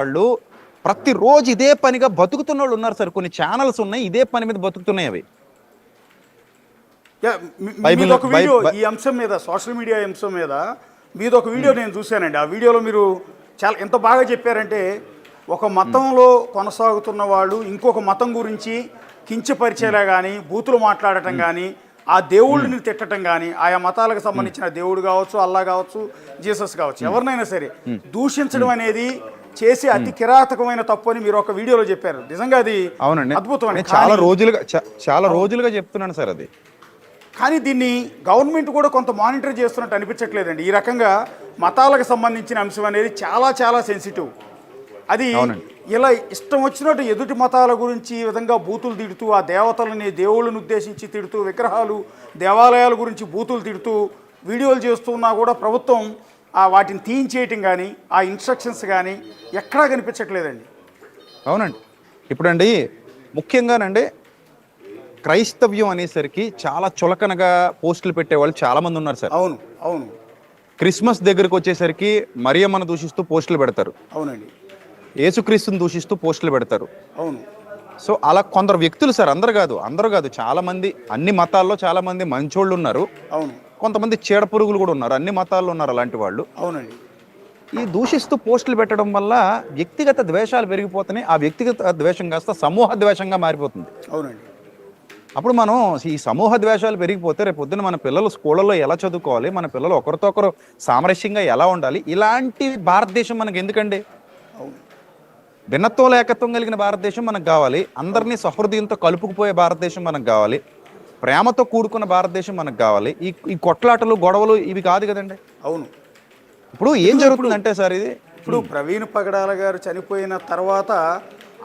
వాళ్ళు ప్రతిరోజు ఇదే పనిగా బతుకుతున్న వాళ్ళు ఉన్నారు సార్. కొన్ని ఛానల్స్ ఉన్నాయి ఇదే పని మీద బతుకుతున్నాయి. అవి మీద ఒక వీడియో ఈ అంశం మీద, సోషల్ మీడియా అంశం మీద మీద ఒక వీడియో నేను చూశానండి. ఆ వీడియోలో మీరు చాలా ఎంత బాగా చెప్పారంటే, ఒక మతంలో కొనసాగుతున్న వాళ్ళు ఇంకొక మతం గురించి కించపరిచేలా కానీ, బూతులు మాట్లాడటం కానీ, ఆ దేవుళ్ళని తిట్టడం కానీ, ఆయా మతాలకు సంబంధించిన దేవుడు కావచ్చు, అల్లా కావచ్చు, జీసస్ కావచ్చు, ఎవరినైనా సరే దూషించడం అనేది చేసి అతి కిరాతకమైన తప్పు అని మీరు ఒక వీడియోలో చెప్పారు. నిజంగా అది అవునండి, అద్భుతమైన చాలా రోజులుగా చెప్తున్నాను సార్ అది. కానీ దీన్ని గవర్నమెంట్ కూడా కొంత మానిటర్ చేస్తున్నట్టు అనిపించట్లేదండి. ఈ రకంగా మతాలకు సంబంధించిన అంశం అనేది చాలా చాలా సెన్సిటివ్. అది ఇలా ఇష్టం వచ్చినట్టు ఎదుటి మతాల గురించి ఈ విధంగా బూతులు తిడుతూ, ఆ దేవతలని దేవుళ్ళని ఉద్దేశించి తిడుతూ, విగ్రహాలు దేవాలయాల గురించి బూతులు తిడుతూ వీడియోలు చేస్తున్నా కూడా ప్రభుత్వం వాటిని తీయించేయటం కానీ, ఆ ఇన్స్ట్రక్షన్స్ కానీ ఎక్కడా కనిపించట్లేదండి. అవునండి. ఇప్పుడండి ముఖ్యంగానండి క్రైస్తవ్యం అనేసరికి చాలా చులకనగా పోస్టులు పెట్టేవాళ్ళు చాలా మంది ఉన్నారు సార్. అవును అవును. క్రిస్మస్ దగ్గరకు వచ్చేసరికి మరియమ్మను దూషిస్తూ పోస్టులు పెడతారు. అవునండి. యేసుక్రీస్తుని దూషిస్తూ పోస్టులు పెడతారు. అవును. సో అలా కొందరు వ్యక్తులు సార్, అందరూ కాదు, చాలా మంది, అన్ని మతాల్లో చాలా మంది మంచోళ్ళు ఉన్నారు. అవును. కొంతమంది చీడ పురుగులు కూడా ఉన్నారు, అన్ని మతాల్లో ఉన్నారు అలాంటి వాళ్ళు. అవునండి. ఈ దూషిస్తూ పోస్టులు పెట్టడం వల్ల వ్యక్తిగత ద్వేషాలు పెరిగిపోతున్నాయి. ఆ వ్యక్తిగత ద్వేషం కాస్త సమూహ ద్వేషంగా మారిపోతుంది. అవునండి. అప్పుడు మనం ఈ సమూహ ద్వేషాలు పెరిగిపోతే రేపు పొద్దున మన పిల్లలు స్కూళ్ళలో ఎలా చదువుకోవాలి, మన పిల్లలు ఒకరితో ఒకరు సామరస్యంగా ఎలా ఉండాలి, ఇలాంటి భారతదేశం మనకి ఎందుకండి? భిన్నత్వం ఏకత్వం కలిగిన భారతదేశం మనకు కావాలి. అందరినీ సహృదయంతో కలుపుకుపోయే భారతదేశం మనకు కావాలి. ప్రేమతో కూడుకున్న భారతదేశం మనకు కావాలి. ఈ కొట్లాటలు గొడవలు ఇవి కాదు కదండి. అవును. ఇప్పుడు ఏం జరుగుతుందంటే సార్, ఇది ఇప్పుడు ప్రవీణ్ పగడాల గారు చనిపోయిన తర్వాత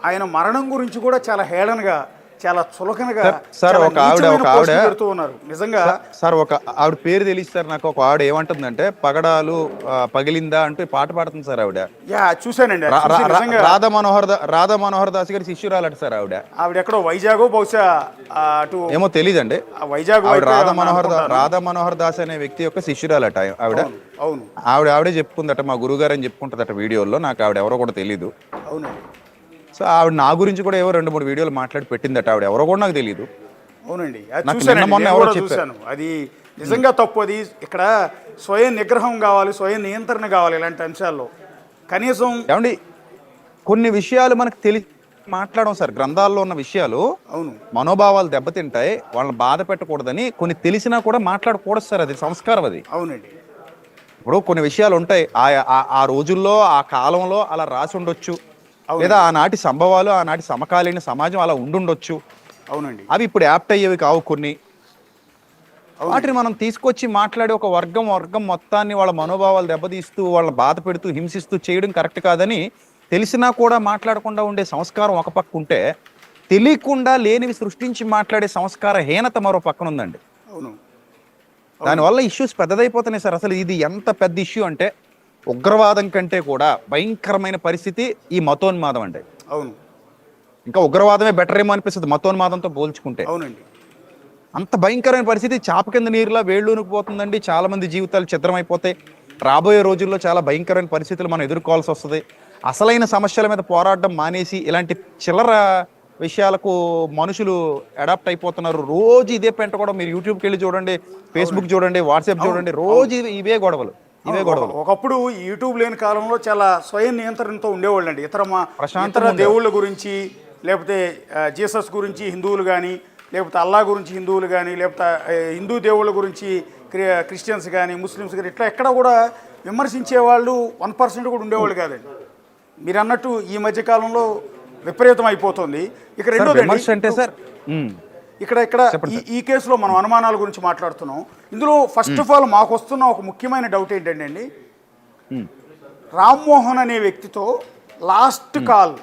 ఆయన మరణం గురించి కూడా చాలా హేళనగా, చాలా చులకనగా సార్ ఒక ఆవిడ నిజంగా సార్, ఒక ఆవిడ పేరు తెలియదు సార్ నాకు. ఒక ఆవిడ ఏమంటుందంటే, పగడాలు పగిలిందా అంటూ పాట పాడుతుంది సార్ ఆవిడ. చూసానండి. రాధా మనోహర్ దాస్ గారి శిష్యురాలట సార్ ఆవిడ. ఆవిడ ఎక్కడో వైజాగ్ బహుశా అటు ఏమో తెలీదండి. వైజాగ్ రాధా మనోహర్ దాస్ అనే వ్యక్తి యొక్క శిష్యురాలట ఆవిడ. అవును. ఆవిడే చెప్పుకుందట, మా గురువు గారు అని చెప్పుకుంటుందట వీడియోలో. నాకు ఆవిడ ఎవరో కూడా తెలీదు. అవునండి. సో ఆవిడ నా గురించి కూడా ఏవో 2-3 వీడియోలు మాట్లాడి పెట్టిందట. ఆవిడ ఎవరో కూడా నాకు తెలియదు. అవునండి. ఎవరో చూశాను. అది నిజంగా తప్పు. అది ఇక్కడ స్వయం నిగ్రహం కావాలి, స్వయం నియంత్రణ కావాలి ఇలాంటి అంశాల్లో. కనీసం ఏమండి కొన్ని విషయాలు మనకు తెలిసి మాట్లాడడం సార్, గ్రంథాల్లో ఉన్న విషయాలు. అవును, మనోభావాలు దెబ్బతింటాయి, వాళ్ళని బాధ పెట్టకూడదని కొన్ని తెలిసినా కూడా మాట్లాడకూడదు సార్. అది సంస్కారం అది. అవునండి. ఇప్పుడు కొన్ని విషయాలు ఉంటాయి, ఆ రోజుల్లో ఆ కాలంలో అలా రాసి ఉండొచ్చు, లేదా ఆనాటి సంభవాలు, ఆనాటి సమకాలీన సమాజం అలా ఉండుండొచ్చు. అవునండి. అవి ఇప్పుడు యాప్ట్ అయ్యేవి కావు కొన్ని. వాటిని మనం తీసుకొచ్చి మాట్లాడే ఒక వర్గం మొత్తాన్ని వాళ్ళ మనోభావాలు దెబ్బతీస్తూ, వాళ్ళని బాధ పెడుతూ, హింసిస్తూ చేయడం కరెక్ట్ కాదని తెలిసినా కూడా మాట్లాడకుండా ఉండే సంస్కారం ఒక పక్క ఉంటే, తెలియకుండా లేనివి సృష్టించి మాట్లాడే సంస్కార హీనత మరో పక్కన ఉందండి. అవును. దానివల్ల ఇష్యూస్ పెద్దదైపోతున్నాయి సార్. అసలు ఇది ఎంత పెద్ద ఇష్యూ అంటే, ఉగ్రవాదం కంటే కూడా భయంకరమైన పరిస్థితి ఈ మతోన్మాదం అండి. అవును. ఇంకా ఉగ్రవాదమే బెటర్ ఏమో అనిపిస్తుంది మతోన్మాదంతో పోల్చుకుంటే. అవునండి. అంత భయంకరమైన పరిస్థితి, చాప కింద నీరులా వేళ్ళూనుకుపోతుందండి. చాలా మంది జీవితాలు ఛిద్రమైపోతాయి. రాబోయే రోజుల్లో చాలా భయంకరమైన పరిస్థితులు మనం ఎదుర్కోవాల్సి వస్తుంది. అసలైన సమస్యల మీద పోరాటం మానేసి ఇలాంటి చిల్లర విషయాలకు మనుషులు అడాప్ట్ అయిపోతున్నారు. రోజు ఇదే పెంట కూడా. మీరు యూట్యూబ్కి వెళ్ళి చూడండి, ఫేస్బుక్ చూడండి, వాట్సాప్ చూడండి, రోజు ఇవే గొడవలు. ఒకప్పుడు యూట్యూబ్ లేని కాలంలో చాలా స్వయం నియంత్రణతో ఉండేవాళ్ళు అండి. ఇతర దేవుళ్ళ గురించి, లేకపోతే జీసస్ గురించి హిందువులు కానీ, లేకపోతే అల్లా గురించి హిందువులు కానీ, లేకపోతే హిందూ దేవుళ్ళ గురించి క్రిస్టియన్స్ కానీ, ముస్లిమ్స్ కానీ, ఇట్లా ఎక్కడ కూడా విమర్శించే వాళ్ళు 1% కూడా ఉండేవాళ్ళు కాదండి. మీరు అన్నట్టు ఈ మధ్యకాలంలో విపరీతం అయిపోతుంది. ఇక రెండోది, ఇక్కడ ఈ కేసులో మనం అనుమానాల గురించి మాట్లాడుతున్నాం. ఇందులో ఫస్ట్ ఆఫ్ ఆల్ మాకు వస్తున్న ఒక ముఖ్యమైన డౌట్ ఏంటంటే, రామ్మోహన్ అనే వ్యక్తితో లాస్ట్ కాల్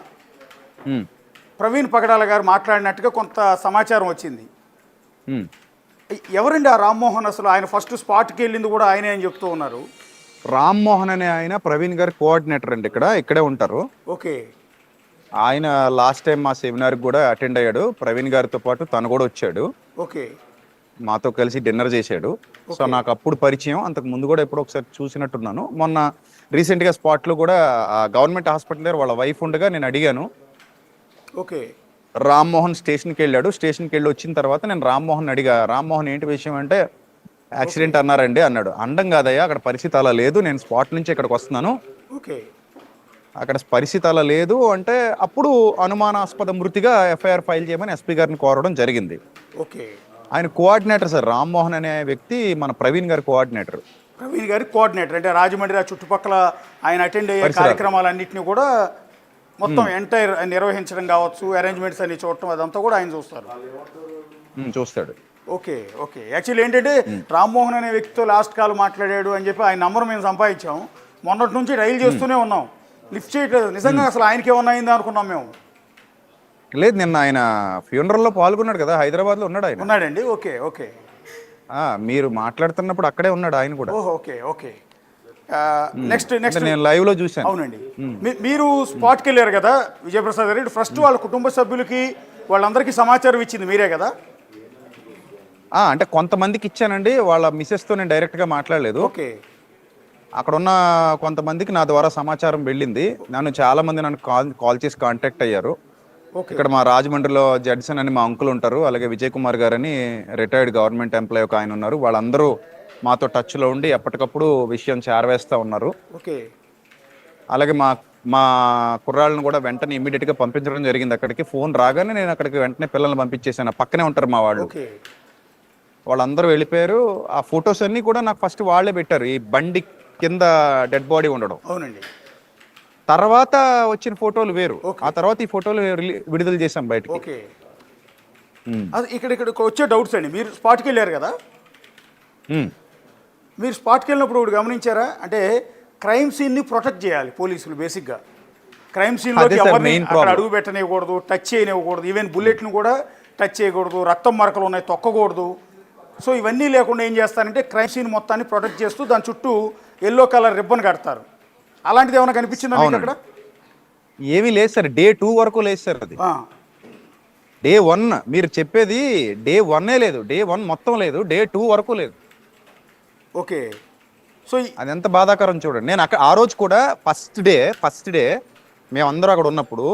ప్రవీణ్ పగడాల గారు మాట్లాడినట్టుగా కొంత సమాచారం వచ్చింది. ఎవరండి ఆ రామ్మోహన్? అసలు ఆయన ఫస్ట్ స్పాట్కి వెళ్ళింది కూడా ఆయనే అని చెప్తూ ఉన్నారు. రామ్మోహన్ అనే ఆయన ప్రవీణ్ గారి కోఆర్డినేటర్ అండి, ఇక్కడే ఉంటారు. ఓకే. ఆయన లాస్ట్ టైం మా సెమినార్కి కూడా అటెండ్ అయ్యాడు. ప్రవీణ్ గారితో పాటు తను కూడా వచ్చాడు. ఓకే. మాతో కలిసి డిన్నర్ చేశాడు. సో నాకు అప్పుడు పరిచయం, అంతకు ముందు కూడా ఎప్పుడో ఒకసారి చూసినట్టున్నాను. మొన్న రీసెంట్గా స్పాట్లో కూడా గవర్నమెంట్ హాస్పిటల్ దగ్గర వాళ్ళ వైఫ్ ఉండగా నేను అడిగాను. ఓకే. రామ్మోహన్ స్టేషన్కి వెళ్ళాడు. స్టేషన్కి వెళ్ళి వచ్చిన తర్వాత నేను రామ్మోహన్ అడిగా, రామ్మోహన్ ఏంటి విషయం అంటే యాక్సిడెంట్ అన్నారండి అన్నాడు. అండం కాదయ్యా, అక్కడ పరిస్థితి అలా లేదు, నేను స్పాట్ నుంచి ఇక్కడికి వస్తున్నాను, ఓకే. అక్కడ పరిస్థితి అలా లేదు అంటే అప్పుడు అనుమానాస్పద మృతిగా ఎఫ్ఐఆర్ ఫైల్ చేయమని ఎస్పీ గారిని కోరడం జరిగింది. ఓకే. ఆయన కోఆర్డినేటర్ సార్, రామ్మోహన్ అనే వ్యక్తి మన ప్రవీణ్ గారి కోఆర్డినేటర్. ప్రవీణ్ గారి కోఆర్డినేటర్ అంటే రాజమండ్రి ఆ చుట్టుపక్కల ఆయన అటెండ్ అయ్యే కార్యక్రమాలన్నింటినీ కూడా మొత్తం ఎంటైర్ నిర్వహించడం కావచ్చు, అరేంజ్మెంట్స్ అన్ని చూడటం అదంతా కూడా ఆయన చూస్తారు, చూస్తాడు. ఓకే. ఓకే. యాక్చువల్లీ ఏంటంటే రామ్మోహన్ అనే వ్యక్తితో లాస్ట్ కాల్ మాట్లాడాడు అని చెప్పి ఆయన నంబర్ మేము సంపాదించాం. మొన్నటి నుంచి డైల్ చేస్తూనే ఉన్నాం, లిఫ్ట్ చేయట్లేదు. నిజంగా అసలు ఆయనకి ఏమన్నా అయిందా అనుకున్నాం మేము. లేదు, నిన్న ఆయన ఫ్యూనరల్లో పాల్గొన్నాడు కదా, హైదరాబాద్లో ఉన్నాడు ఆయన. ఉన్నాడండి. ఓకే. ఓకే. మీరు మాట్లాడుతున్నప్పుడు అక్కడే ఉన్నాడు ఆయన కూడా. ఓహో. ఓకే. ఓకే. నెక్స్ట్ నేను లైవ్ లో చూసాను. అవునండి. మీరు స్పాట్కి వెళ్ళారు కదా విజయప్రసాద్ గారు, ఫస్ట్ వాళ్ళ కుటుంబ సభ్యులకి వాళ్ళందరికీ సమాచారం ఇచ్చింది మీరే కదా? అంటే కొంతమందికి ఇచ్చానండి, వాళ్ళ మిసెస్తో నేను డైరెక్ట్గా మాట్లాడలేదు. ఓకే. అక్కడ ఉన్న కొంతమందికి నా ద్వారా సమాచారం వెళ్ళింది. చాలా మంది నన్ను కాల్ చేసి కాంటాక్ట్ అయ్యారు. ఇక్కడ మా రాజమండ్రిలో జడ్సన్ అని మా అంకుల్ ఉంటారు, అలాగే విజయ్ కుమార్ గారు అని రిటైర్డ్ గవర్నమెంట్ ఎంప్లాయీ ఒక ఆయన ఉన్నారు. వాళ్ళందరూ మాతో టచ్లో ఉండి ఎప్పటికప్పుడు విషయం చేరవేస్తూ ఉన్నారు. ఓకే. అలాగే మా కుర్రాళ్ళను కూడా వెంటనే ఇమ్మీడియట్గా పంపించడం జరిగింది. అక్కడికి ఫోన్ రాగానే నేను అక్కడికి వెంటనే పిల్లల్ని పంపించేసాను. పక్కనే ఉంటారు మా వాళ్ళు, వాళ్ళందరూ వెళ్ళిపోయారు. ఆ ఫొటోస్ అన్నీ కూడా నాకు ఫస్ట్ వాళ్ళే పెట్టారు, ఈ బండి కింద డెడ్ బాడీ ఉండడం. అవునండి. తర్వాత వచ్చిన ఫోటోలు వేరు, ఆ తర్వాత ఈ ఫోటోలు విడుదల చేశాం బయటకి. ఓకే. ఇక్కడికి వచ్చే డౌట్స్ అండి, మీరు స్పాట్కి వెళ్ళారు కదా, మీరు స్పాట్కి వెళ్ళినప్పుడు ఒకటి గమనించారా అంటే క్రైమ్ సీన్ని ప్రొటెక్ట్ చేయాలి పోలీసులు. బేసిక్గా క్రైమ్ సీన్లోకి ఎవరిని అక్కడ అడుగు పెట్టనివ్వకూడదు, టచ్ చేయనివ్వకూడదు, ఈవెన్ బుల్లెట్ను కూడా టచ్ చేయకూడదు, రక్తం మరకలు ఉన్నాయి తొక్కకూడదు. సో ఇవన్నీ లేకుండా ఏం చేస్తారంటే క్రైమ్ సీన్ మొత్తాన్ని ప్రొటెక్ట్ చేస్తూ దాని చుట్టూ ఎల్లో కలర్ రిబ్బన్ కడతారు. అలాంటిది ఏమైనా కనిపించిందా మీకు అక్కడ? ఏమీ లేదు సార్, డే 2 వరకు లేదు సార్. అది డే 1 మీరు చెప్పేది, డే 1 లేదు, డే 1 మొత్తం లేదు, డే 2 వరకు లేదు. ఓకే. సో అది ఎంత బాధాకరం చూడండి. నేను అక్కడ ఆ రోజు కూడా ఫస్ట్ డే మేమందరూ అక్కడ ఉన్నప్పుడు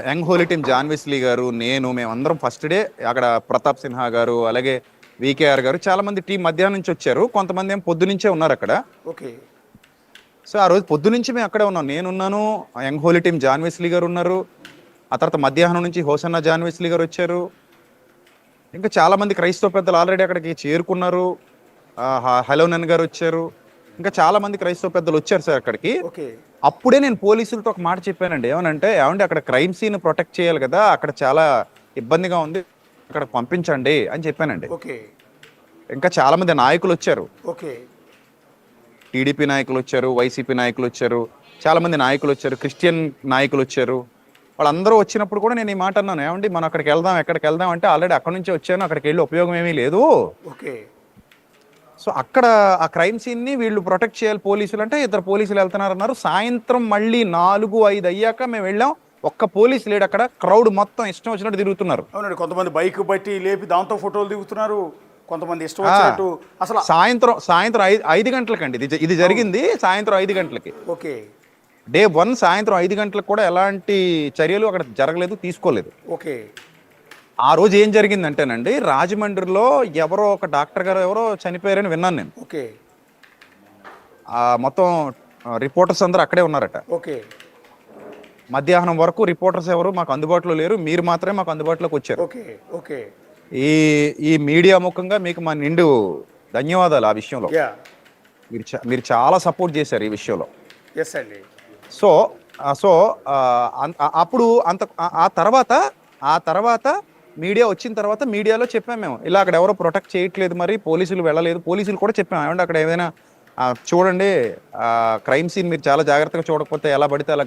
యంగ్ హోలీ టీమ్ జాన్విస్లీ గారు, మేమందరం ఫస్ట్ డే అక్కడ ప్రతాప్ సిన్హా గారు, అలాగే వికేఆర్ గారు, చాలా మంది టీం మధ్యాహ్నం నుంచి వచ్చారు, కొంతమంది ఏం పొద్దు నుంచే ఉన్నారు అక్కడ. ఓకే. సో ఆ రోజు పొద్దు నుంచి మేము అక్కడే ఉన్నాం. నేనున్నాను, యంగ్ హోలీ టీమ్ జాన్విస్లీ గారు ఉన్నారు, ఆ తర్వాత మధ్యాహ్నం నుంచి హోసన్న జాన్విస్లీ గారు వచ్చారు, ఇంకా చాలా మంది క్రైస్తవ పెద్దలు ఆల్రెడీ అక్కడికి చేరుకున్నారు, హలోనన్ గారు వచ్చారు, ఇంకా చాలా మంది క్రైస్తవ పెద్దలు వచ్చారు సార్ అక్కడికి. అప్పుడే నేను పోలీసులతో ఒక మాట చెప్పానండి, ఏమంటే అక్కడ క్రైమ్ సీన్ ప్రొటెక్ట్ చేయాలి కదా, అక్కడ చాలా ఇబ్బందిగా ఉంది, అక్కడ పంపించండి అని చెప్పానండి. ఇంకా చాలా మంది నాయకులు వచ్చారు, టీడీపీ నాయకులు వచ్చారు, వైసీపీ నాయకులు వచ్చారు, చాలా మంది నాయకులు వచ్చారు, క్రిస్టియన్ నాయకులు వచ్చారు. వాళ్ళందరూ వచ్చినప్పుడు కూడా నేను ఈ మాట అన్నాను, ఏమండి మనం అక్కడికి వెళ్దాం, ఎక్కడికి వెళ్దాం అంటే ఆల్రెడీ అక్కడ నుంచి వచ్చాను, అక్కడికి వెళ్ళి ఉపయోగం ఏమీ లేదు. సో అక్కడ ఆ క్రైమ్ సీన్ని వీళ్ళు ప్రొటెక్ట్ చేయాలి పోలీసులు అంటే, ఇద్దరు పోలీసులు వెళ్తున్నారన్నారు. సాయంత్రం మళ్ళీ 4-5 అయ్యాక మేము వెళ్ళాం, ఒక్క పోలీసు లేడు అక్కడ, క్రౌడ్ మొత్తం ఇష్టం వచ్చినట్టు తిరుగుతున్నారు. అవునండి, కొంతమంది బైక్ బట్టి లేపి దాంతో ఫోటోలు దిగుతున్నారు, కొంతమంది ఇష్టం వచ్చినట్టు. అసలు సాయంత్రం 5 గంటలకండి ఇది జరిగింది, సాయంత్రం 5 గంటలకి. ఓకే. డే 1 సాయంత్రం 5 గంటలకు కూడా ఎలాంటి చర్యలు అక్కడ జరగలేదు, తీసుకోలేదు. ఓకే. ఆ రోజు ఏం జరిగిందంటేనండి, రాజమండ్రిలో ఎవరో ఒక డాక్టర్ గారు ఎవరో చనిపోయారని విన్నాను నేను. ఓకే. మొత్తం రిపోర్టర్స్ అందరూ అక్కడే ఉన్నారట. ఓకే. మధ్యాహ్నం వరకు రిపోర్టర్స్ ఎవరు మాకు అందుబాటులో లేరు, మీరు మాత్రమే మాకు అందుబాటులోకి వచ్చారు. ఓకే. ఓకే. ఈ మీడియా ముఖంగా మీకు మా నిండు ధన్యవాదాలు. ఆ విషయంలో మీరు చాలా సపోర్ట్ చేశారు ఈ విషయంలో. సో అప్పుడు ఆ తర్వాత మీడియా వచ్చిన తర్వాత మీడియాలో చెప్పాము మేము, ఇలా అక్కడ ఎవరో ప్రొటెక్ట్ చేయట్లేదు, మరి పోలీసులు వెళ్ళలేదు. పోలీసులు కూడా చెప్పాము, ఏమంటే అక్కడ ఏదైనా చూడండి క్రైమ్ సీన్ మీరు చాలా జాగ్రత్తగా చూడకపోతే ఎలా పడితే అలా